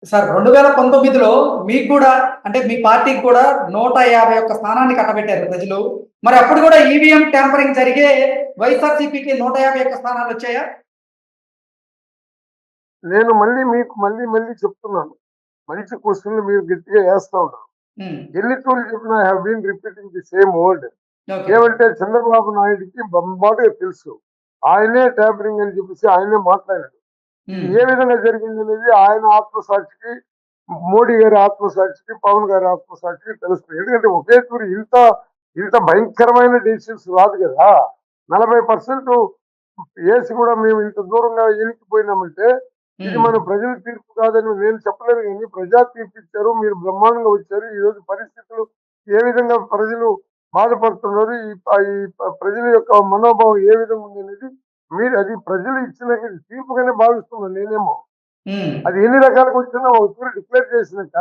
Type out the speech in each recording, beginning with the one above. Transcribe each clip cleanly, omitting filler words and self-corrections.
Sir 2019లో మీకు కూడా అంటే మీ పార్టీకి కూడా 151 స్థానాన్ని కట్టబెట్టారు ప్రజలు. మరి అప్పుడు కూడా ఈవీఎం ట్యాంపరింగ్ జరిగే వైఎస్ఆర్‌సీపీకి 151 స్థానాలొచ్చాయా? నేను మళ్ళీ చెప్తున్నాను. మంచి క్వెషన్‌లు మీరు గట్టిగా ఏస్తా ఉన్నారు. హ్మ్. ఎన్నిసార్లు చెప్పినా I have been repeating the same word. Okay. ఏమంటే చంద్రబాబు నాయుడుకి బొంబాటుగా తెలుసు. ఆయనే ట్యాంపరింగ్ అని చెప్పేసి ఆయనే మాట్లాడాడు. ఇది హ్మ్. ఏ విధంగా జరిగిందనేది ఆయన ఆత్మసాక్షికి, మోడీ గారి ఆత్మసాక్షికి, పవన్ గారి ఆత్మసాక్షికి తెలుస్తుంది. ఎందుకంటే ఒకే తూరి ఇంత భయంకరమైన డెసిషన్స్ రాదు కదా! 40% ఏసి కూడా మేము ఇంత దూరంగా ఎనికిపోయినామంటే, ఇది హ్మ్. మన ప్రజల తీర్పు కాదని నేను చెప్పలేను గానీ, ప్రజా తీర్పు ఇచ్చారు. మీరు బ్రహ్మాండంగా వచ్చారు. ఈరోజు పరిస్థితులు ఏ విధంగా ప్రజలు బాధపడుతున్నారు, ప్రజల యొక్క మనోభావం ఏ విధంగా ఉందనేది అది ప్రజలు ఇచ్చిన తీర్పుగానే భావిస్తున్నాను నేనేమో. హ్మ్. అది ఎన్ని రకాలుగా వచ్చినా ఒక తూరి డిక్లేర్ చేసినాక,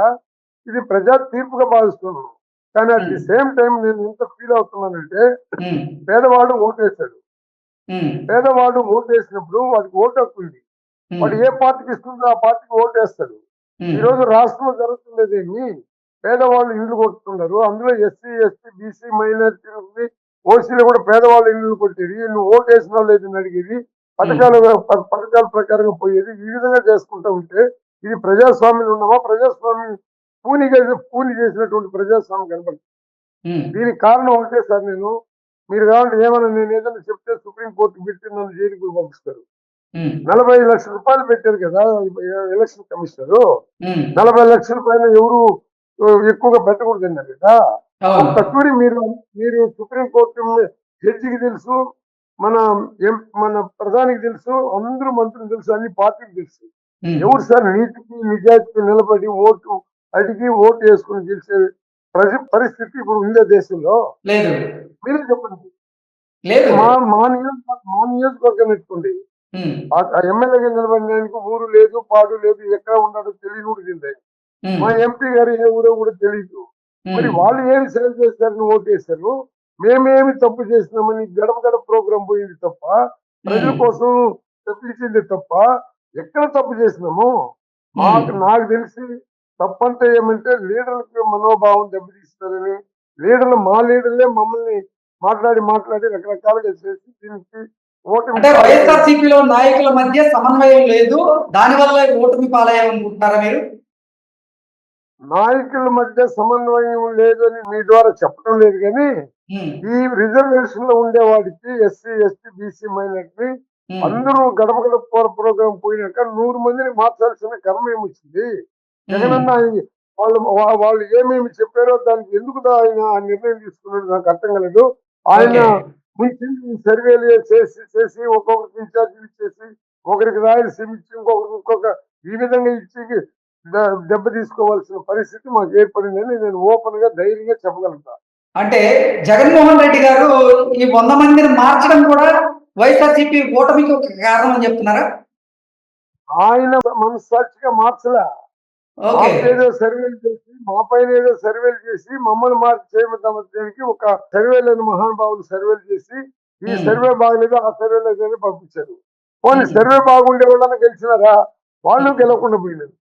ఇది ప్రజా తీర్పుగా భావిస్తున్నాను. కానీ అట్ ది హ్మ్. సేమ్ టైమ్ నేను ఎంత ఫీల్ అవుతున్నానంటే, హ్మ్. పేదవాడు ఓటేసాడు. హ్మ్. పేదవాడు ఓటేసినప్పుడు వాడికి ఓటు హక్కుంది. హ్మ్. వాడు ఏ పార్టీకి ఇస్తుందో ఆ పార్టీకి ఓటేస్తాడు. హ్మ్. ఈరోజు రాష్ట్రంలో జరుగుతున్నదేమి, పేదవాళ్ళు ఇల్లు కొట్టుతున్నారు. అందులో ఎస్సీ, ఎస్టీ, బీసీ మైనారిటీ ఉంది. ఓసీలో కూడా పేదవాళ్ళ ఇల్లు కొట్టేది. నువ్వు ఓటేసినావో లేదని అడిగేది. హ్మ్. పథకాల ప్రకారంగా పోయేది. ఈ విధంగా చేసుకుంటా ఉంటే ఇది ప్రజాస్వామ్యంలో ఉన్నామా? ప్రజాస్వామ్యం పూని చేసినటువంటి ప్రజాస్వామ్యం కనపడుతుంది. హ్మ్. దీనికి కారణం ఒకటే సార్ మీరు కావాలంటే ఏమన్నా నేను ఏదైనా చెప్తే సుప్రీం కోర్టుకి పెట్టి నన్ను జైలుకి కూడా పంపిస్తారు. హ్మ్. 40,00,000 పెట్టారు కదా! Election commissioner. హ్మ్. 40,00,000 పైన ఎవరు ఎక్కువగా పెట్టకూడదన్నారు కదా! అవును. ఒక్క తూరి మీరు సుప్రీం కోర్టు జడ్జికి తెలుసు. మన మన ప్రధానికి తెలుసు. అందరూ మంత్రులకు తెలుసు. అన్ని పార్టీలకు తెలుసు. హ్మ్. ఎవరు సార్ నీతికి, నిజాయితీకి నిలబడి ఓటు వేసుకొని గెలిచే పరిస్థితి ఇప్పుడు ఉందా దేశంలో? లేదు. మీరే చెప్పండి. లేదు. మా నియోజకవర్గం ఎత్తుకోండి. హ్మ్. ఆ ఎమ్మెల్యేగా నిలబడిన ఆయనకు ఊరు లేదు, పాడు లేదు, ఎక్కడ ఉన్నాడో తెలియనోడు కింద. హ్మ్. మా ఎంపీ గారు ఏ ఊరో కూడా తెలీదు. మరి హ్మ్. వాళ్ళు ఏమి సేవ చేశారని ఓటేశారు. మేమేమి తప్పు చేసినామని గడప గడప ప్రోగ్రాం పోయింది తప్ప, ప్రజల హ్మ్. కోసం తప్పించింది తప్ప, ఎక్కడ తప్పు చేసినాము? హ్మ్. నాకు తెలిసి తప్పంతా ఏమంటే లీడర్‌లకి మనోభావం దెబ్బతీస్తారని, మా లీడర్‌లే మమ్మల్ని మాట్లాడి రకరకాలుగా చేసి దీనికి ఓటమి అంటే పాలయ్యారు. వైఎస్ఆర్‌సీపీలో నాయకుల మధ్య సమన్వయం లేదు. దానివల్ల ఓటమి పాలయ్యామనుకుంటున్నారా మీరు? నాయకుల మధ్య సమన్వయం లేదని మీ ద్వారా చెప్పడం లేదు గానీ, హ్మ్. ఈ రిజర్వేషన్‌లో ఉండేవాడికి ఎస్సీ, ఎస్టీ, బీసీ మైనారిటీ హ్మ్. అందరూ గడప గడప ప్రోగ్రామ్ పోయినాక 100 మందిని మార్చాల్సిన కర్మ ఏమొచ్చింది? హ్మ్. జగనన్న వాళ్ళు ఏమేమి చెప్పారో దానికి ఎందుకు ఆయన ఆ నిర్ణయం తీసుకున్నాడో నాకు అర్థం కాలేదు. ఆయన ఓకే. ముందు సర్వేలు చేసి ఒక్కొక్కరికి ఇన్ఛార్జీలు ఇచ్చేసి, ఒకరికి రాయలసీమ ఇచ్చి, ఇంకొకరికి ఈ విధంగా ఇచ్చి దెబ్బ తీసుకోవాల్సిన పరిస్థితి మాకు ఏర్పడిందని నేను ఓపెన్‌గా ధైర్యంగా చెప్పగలుగుతా. అంటే జగన్మోహన్ రెడ్డి గారు ఈ 100 మందిని మార్చడం కూడా వైఎస్ఆర్‌సీపీ ఓటమికి ఒక కారణం అని చెప్తున్నారా? ఆయన మనస్సాక్షిగా మార్చలా. ఓకే. మా పైన ఏదో సర్వేలు చేసి మమ్మల్ని మార్చి చేయమని ఒక సర్వేలను మహానుభావులు సర్వేలు చేసి, ఈ హ్మ్. సర్వే బాగలేదు, ఆ సర్వే లేదని పంపించారు. పోనీ హ్మ్. సర్వే బాగుండే వాళ్ళన్నా గెలిచినారా? వాళ్ళు హ్మ్. గెలవకుండా పోయినారు.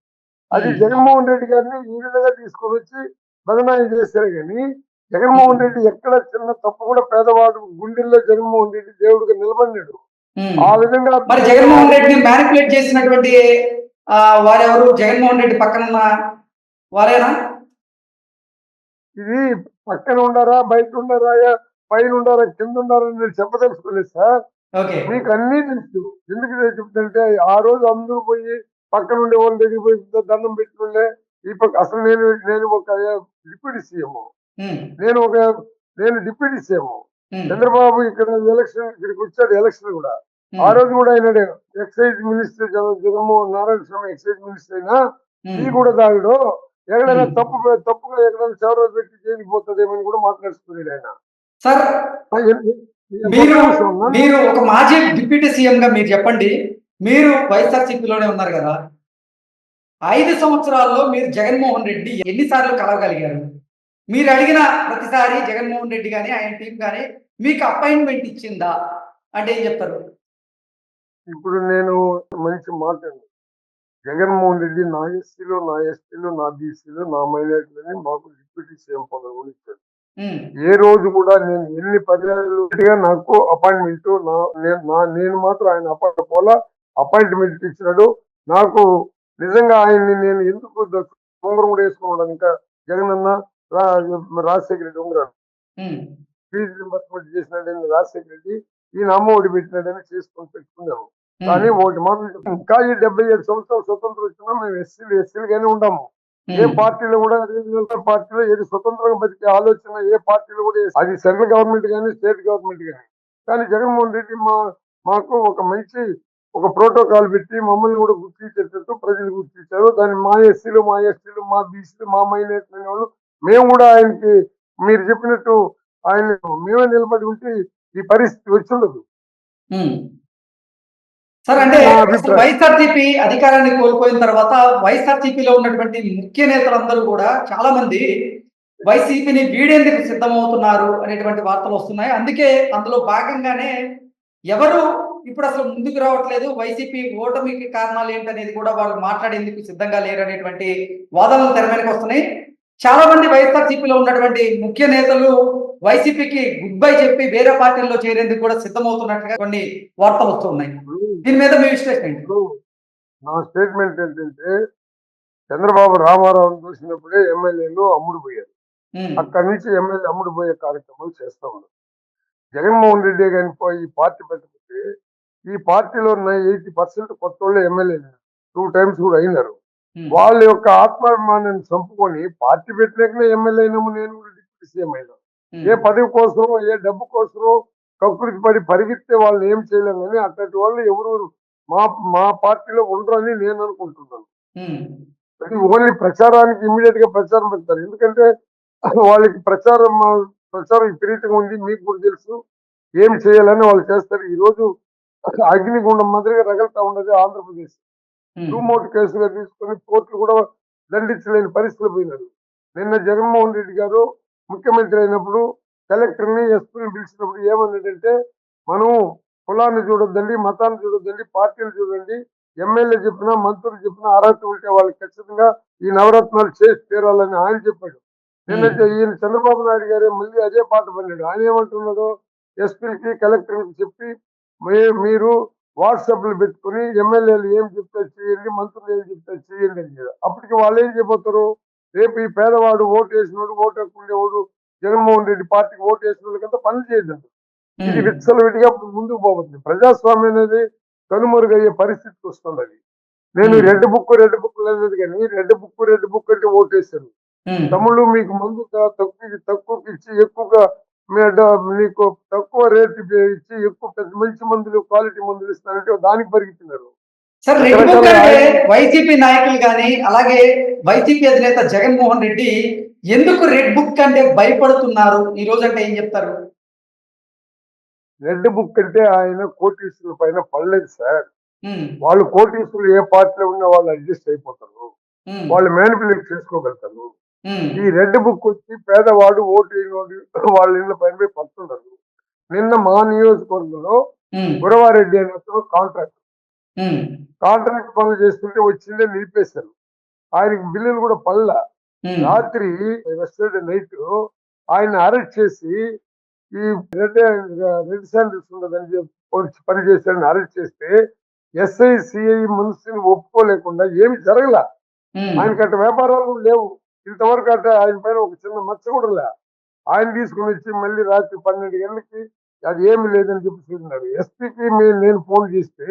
అది హ్మ్. జగన్మోహన్ రెడ్డి గారిని ఈ విధంగా తీసుకొనొచ్చి బదనాయం చేశారు గాని, హ్మ్. జగన్మోహన్ రెడ్డి ఎక్కడ చిన్న తప్పు కూడా పేదవాడు గుండెల్లో జగన్మోహన్ రెడ్డి దేవుడిగా నిలబడినాడు. హ్మ్. ఆ విధంగా మరి జగన్మోహన్ పేదవాడికి రెడ్డిని మ్యానిప్యులేట్ చేసినటువంటి వారెవరు? జగన్మోహన్ రెడ్డి పక్కనున్న వారేనా? ఇది పక్కన ఉండారా, బయట ఉండారా, పైన ఉండారా, కింద ఉండారా అని నేను చెప్పదలుచుకోలేదు సార్. ఓకే. మీకు అన్నీ తెలుసు. ఎందుకు నేను చెప్తుంటే ఆ రోజు అందరూ పోయి పక్కన ఉండే వాళ్ళ దగ్గరికి పోయి దండం పెట్టుకుంటే ఈ పక్క అసలు నేను ఒక డిప్యూటీ సీఎం. హ్మ్. నేను ఒక నేను డిప్యూటీ సీఎం. హ్మ్. చంద్రబాబు ఇక్కడికి వచ్చాడు ఎలక్షన్ కూడా. ఆ హ్మ్. రోజు కూడా ఆయన ఎక్సైజ్ మినిస్టర్ జగన్మోహన్ నారాయణ స్వామి ఎక్సైజ్ మినిస్టర్ అయినా టీ హ్మ్. కూడా తాగడు. ఎక్కడైనా హ్మ్. తప్పుగా ఎక్కడైనా చెవరో పెట్టి జైలుకి పోతుందేమని కూడా మాట్లాడుతున్నాడు ఆయన. సార్ ఆ, ఎన్- ఒక్క మీరు, నిమిషం అన్నా. మీరు ఒక మాజీ డిప్యూటీ సీఎంగా మీరు చెప్పండి. మీరు వైఎస్ఆర్‌సీపీలోనే ఉన్నారు గదా! 5 సంవత్సరాల్లో మీరు జగన్మోహన్ రెడ్డిని ఎన్ని సార్లు కలవగలిగారు? మీరు అడిగిన ప్రతిసారి జగన్మోహన్ రెడ్డి గాని, ఆయన టీమ్ గాని మీకు అపాయింట్‌మెంట్ ఇచ్చిందా? అంటే ఏం చెప్తారు? ఇప్పుడు నేను మంచి మాట జగన్మోహన్ రెడ్డి నా ఎస్సీలు, నా ఎస్టీలు, నా బీసీలు, నా మైనారిటీలని మాకు డిప్యూటీ సీఎం పదవి కూడా ఇచ్చారు. ఉమ్, ఏ రోజు కూడా నేను ఎన్ని పర్యాలుగా నాకు అపాయింట్మెంట్ నేను మాత్రం ఆయన పోలా అపాయింట్మెంట్ ఇచ్చినాడు. నాకు నిజంగా ఆయన్ని నేను ఎందుకు ఉంగరం కూడా వేసుకున్నాను ఇంకా జగన్ అన్న రాజశేఖర రెడ్డి ఉంగరాలు ఉమ్, ఫీజు రింబర్స్మెంట్ చేసినాడని రాజశేఖర రెడ్డి ఈయన అమ్మ ఒడి పెట్టినాడని చేసుకొని పెట్టుకున్నాము. కానీ ఉమ్, ఒకటి మాత్రం ఇంకా ఈ 77 సంవత్సరాలు స్వతంత్రం వచ్చినా మేము ఎస్సీలుగానే ఉంటాము. ఏ ఉమ్, పార్టీలో కూడా రీజనల్ పార్టీలో ఏది స్వతంత్రంగా బతికే ఆలోచన ఏ పార్టీలో కూడా అది సెంట్రల్ గవర్నమెంట్ కానీ స్టేట్ గవర్నమెంట్ కానీ. కానీ జగన్మోహన్ రెడ్డి మాకు ఒక మంచి ఒక ప్రోటోకాల్ పెట్టి మమ్మల్ని కూడా గుర్తించేటట్టు ప్రజలు గుర్తించారు. దాన్ని మా ఎస్సీలు, మా ఎస్టీలు, మా బీసీలు, మా మైనారిటీ అనే వాళ్ళు మేము కూడా ఆయనకి మీరు చెప్పినట్టు ఆయన మేమే నిలబడి ఉంటే ఈ పరిస్థితి వచ్చి ఉండదు. ఉమ్. సార్ అంటే నా అసలు అభిప్రాయం. వైఎస్ఆర్సీపీ అధికారాన్ని కోల్పోయిన తర్వాత వైఎస్ఆర్సీపీలో ఉన్నటువంటి ముఖ్య నేతలందరూ కూడా చాలా మంది వైసీపీని వీడేందుకు సిద్ధమవుతున్నారు అనేటువంటి వార్తలు వస్తున్నాయి. అందుకే అందులో భాగంగానే ఎవరు ఇప్పుడు అసలు ముందుకు రావట్లేదు, వైసీపీ ఓటమికి కారణాలు ఏంటనేది కూడా వాళ్ళు మాట్లాడేందుకు సిద్ధంగా లేరు అనేటువంటి వాదనలు తెర మీదకి వస్తున్నాయి. చాలా మంది వైఎస్ఆర్సీపీలో ఉన్నటువంటి ముఖ్య నేతలు వైసీపీకి గుడ్ బై చెప్పి వేరే పార్టీల్లో చేరేందుకు కూడా సిద్ధమవుతున్నట్టుగా కొన్ని వార్తలు వస్తున్నాయి. దీని మీద మీ విశ్లేషణ ఏంటి? ఇప్పుడు నా స్టేట్మెంట్ ఏంటంటే చంద్రబాబు రామారావును చూసినప్పుడే ఎమ్మెల్యేలు అమ్ముడు పోయారు. ఉమ్, అక్కడి నుంచి ఎమ్మెల్యే అమ్ముడు పోయే కార్యక్రమాలు చేస్తా ఉన్నారు. జగన్మోహన్ రెడ్డి కానీ ఈ పార్టీ పెట్టకపోతే ఈ పార్టీలో ఉన్న 80% కొత్త వాళ్ళు ఎమ్మెల్యేలు 2 times కూడా అయినారు. ఉమ్, వాళ్ళ యొక్క ఆత్మాభిమానాన్ని చంపుకొని పార్టీ పెట్టినాకనే ఎమ్మెల్యే అయినాము, నేను కూడా డిప్యూటీ సీఎం అయినా. ఏ ఉమ్, పదవి కోసమో ఏ డబ్బు కోసమో కక్కుర్తి పడి పరిగెత్తే వాళ్ళని ఏం చేయలేము. కానీ అట్లాంటి వాళ్ళు ఎవరు మా మా పార్టీలో ఉండరు అని నేను అనుకుంటున్నాను. ఉమ్, అది ఓన్లీ ప్రచారానికి ఇమ్మీడియట్ గా ప్రచారం పెడతారు. ఎందుకంటే వాళ్ళకి ప్రచారం విపరీతంగా ఉంది. మీకు కూడా తెలుసు ఏం చేయాలని వాళ్ళు చేస్తారు. ఈ రోజు అగ్నిగుండం మాదిరిగా రగులుతా ఉన్నది ఆంధ్రప్రదేశ్. ఉమ్, టూమోట్ కేసుగా తీసుకొని కోర్టులు కూడా దండించలేని పరిస్థితులు పోయినారు. నిన్న జగన్మోహన్ రెడ్డి గారు ముఖ్యమంత్రి అయినప్పుడు కలెక్టర్ని ఎస్పీని పిలిచినప్పుడు ఏమన్నాడంటే మనం కులాన్ని చూడొద్దండి, మతాన్ని చూడొద్దండి, పార్టీలు చూడండి, ఎమ్మెల్యే చెప్పినా మంత్రులు చెప్పినా అర్హత ఉంటే వాళ్ళకి ఖచ్చితంగా ఈ నవరత్నాలు చేసి తీరాలని ఆయన చెప్పాడు. నిన్న ఉమ్, ఈయన చంద్రబాబు నాయుడు గారే మళ్ళీ అదే పాట పన్నాడు. ఆయన ఏమంటున్నాడు, ఎస్పీలకి కలెక్టర్కి చెప్పి మీరు వాట్సాప్లు పెట్టుకుని ఎమ్మెల్యేలు ఏం చెప్తే చేయండి, మంత్రులు ఏం చెప్తే చేయండి అని చెప్పారు. అప్పటికి వాళ్ళు ఏం చెప్పబోతారు, రేపు ఈ పేదవాడు ఓటు వేసినోడు ఓటు హక్కుండేవాడు జగన్మోహన్ రెడ్డి పార్టీకి ఓటు వేసిన వాళ్ళకంతా పని చేయదండి. ఇది ఉమ్. విచ్చలవిడిగా ముందుకు పోతుంది. ప్రజాస్వామ్యం అనేది కనుమరుగయ్యే పరిస్థితికి వస్తుంది. నేను ఉమ్, రెడ్ బుక్ అనేది కానీ రెడ్ బుక్ అంటే ఓటేశాను. ఉమ్. తమ్ముళ్ళు మీకు మందు తక్కువకి ఇచ్చి ఎక్కువగా మీకు తక్కువ రేట్ ఇచ్చి ఎక్కువ పెద్ద మంచి మందులు క్వాలిటీ మందులు ఇస్తారంటే దానికి పరిగెత్తినారు. సార్ రెడ్ బుక్ రకరకాల అంటే వైసీపీ నాయకులు కానీ అలాగే వైసీపీ అధినేత జగన్మోహన్ రెడ్డి ఎందుకు రెడ్ బుక్ అంటే భయపడుతున్నారు ఈ రోజు అంటే ఏం చెప్తారు? రెడ్ బుక్ అంటే ఆయన కోటీశ్వరుల పైన పడలేదు సార్. ఉమ్, వాళ్ళు కోటీశ్వరులు ఏ పార్టీలో ఉన్నా వాళ్ళు అడ్జస్ట్ అయిపోతారు. ఉమ్, వాళ్ళు మేనిపులేట్ చేసుకోగలుగుతారు. ఉమ్, ఈ రెడ్ బుక్ వచ్చి పేదవాడు ఓటు వేయనోడు వాళ్ళ ఇళ్ళ పైన పోయి పడుతుంటారు. నిన్న మా నియోజకవర్గంలో ఉమ్, గురవారెడ్డి అనే కాంట్రాక్ట్ ఉమ్, పనులు చేస్తుంటే వచ్చిందే నిలిపేశారు. ఆయనకి బిల్లులు కూడా పడల. ఉమ్, రాత్రి వెస్టర్డే నైట్ ఆయన అరెస్ట్ చేసి ఈ రెడ్ శాండిల్స్ ఉండదని చెప్పి పని చేశారని అరెస్ట్ చేస్తే ఎస్ఐ సిఐ మనిషిని ఒప్పుకోలేకుండా ఏమి జరగల. ఉమ్. ఆయనకి అట్ట వ్యాపారాలు కూడా లేవు. ఇంతవరకు అట్ట ఆయన పైన ఒక చిన్న మచ్చ కూడా లే. ఆయన తీసుకుని వచ్చి మళ్ళీ రాత్రి 12 గంటలకి అది ఏమి లేదని చెప్పి చూసినారు. ఎస్పీకి నేను ఫోన్ చేస్తే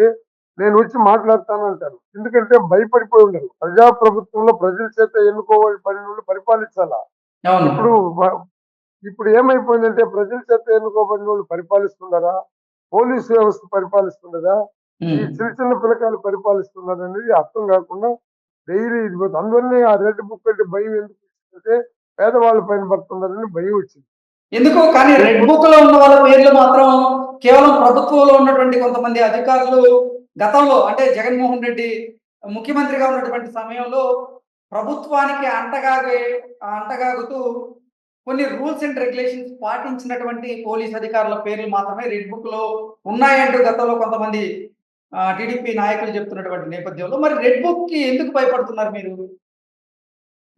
నేను వచ్చి మాట్లాడతానంటాను. ఎందుకంటే భయపడిపోయి ఉండరు. ప్రజాప్రభుత్వంలో ప్రజల చేత ఎన్నుకోవాలి పని పరిపాలించాలా. అవును. ఇప్పుడు ఇప్పుడు ఏమైపోయిందంటే ప్రజల చేత ఎన్నుకోబడిన వాళ్ళు పరిపాలిస్తున్నారా, పోలీసు వ్యవస్థ పరిపాలిస్తున్నదా, ఈ ఉమ్. చిన్న చిన్న పిల్లకాయలు పరిపాలిస్తున్నారు అనేది అర్థం కాకుండా డైలీ ఇది పోతుంది. అందువల్లనే ఆ రెడ్ బుక్ అంటే భయం ఎందుకు వచ్చిందంటే పేదవాళ్ళ పైన పడుతున్నారని భయం వచ్చింది. ఎందుకు కానీ రెడ్ బుక్ లో ఉన్న వాళ్ళ పేర్లు మాత్రం కేవలం ప్రభుత్వంలో ఉన్నటువంటి కొంతమంది అధికారులు గతంలో అంటే జగన్మోహన్ రెడ్డి ముఖ్యమంత్రిగా ఉన్నటువంటి సమయంలో ప్రభుత్వానికి అంటగాగుతూ కొన్ని రూల్స్ అండ్ రెగ్యులేషన్స్ పాటించినటువంటి పోలీస్ అధికారుల పేర్లు మాత్రమే రెడ్ బుక్ లో ఉన్నాయంటూ గతంలో కొంతమంది టీడీపీ నాయకులు చెప్తున్నటువంటి నేపథ్యంలో మరి రెడ్ బుక్‌కి ఎందుకు భయపడుతున్నారు మీరు?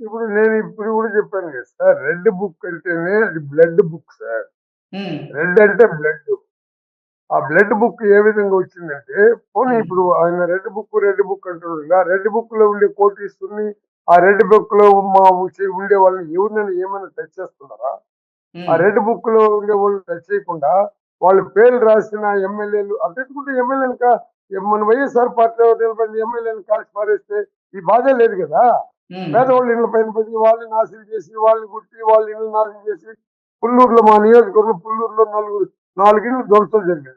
ఇప్పుడు నేను ఇప్పుడు కూడా చెప్పాను కదా సార్, రెడ్ బుక్ అంటేనే అది బ్లడ్ బుక్ సార్. హ్మ్. రెడ్ అంటే బ్లడ్. ఆ బ్లడ్ బుక్ ఏ విధంగా వచ్చిందంటే, పోనీ హ్మ్. ఇప్పుడు ఆయన రెడ్ బుక్ అంటున్నాడు కదా, రెడ్ బుక్ లో ఉండే కోటీశ్వరుని, ఆ రెడ్ బుక్ లో ఉండే వాళ్ళని ఎవరినైనా ఏమైనా టచ్ చేస్తున్నారా? ఆ హ్మ్. రెడ్ బుక్ లో ఉండే వాళ్ళు టచ్ చేయకుండా వాళ్ళ పేర్లు రాసిన ఎమ్మెల్యేలు అట్టెట్టుకుంటే ఎమ్మెల్యేలు మన వైఎస్ఆర్ పార్టీలో నిలబడిన ఎమ్మెల్యేలు కాల్చి పారేస్తే ఈ బాధ లేదు కదా. హ్మ్. పేదవాళ్ళ ఇళ్ళ పైన పడి వాళ్ళని నాశనం చేసి, వాళ్ళని గుట్టి వాళ్ళ ఇల్లు నాశనం చేసి, పుల్లూరులో మా నియోజకవర్గం పుల్లూరులో నాలుగు ఇళ్ళు ధ్వంసం జరిగింది.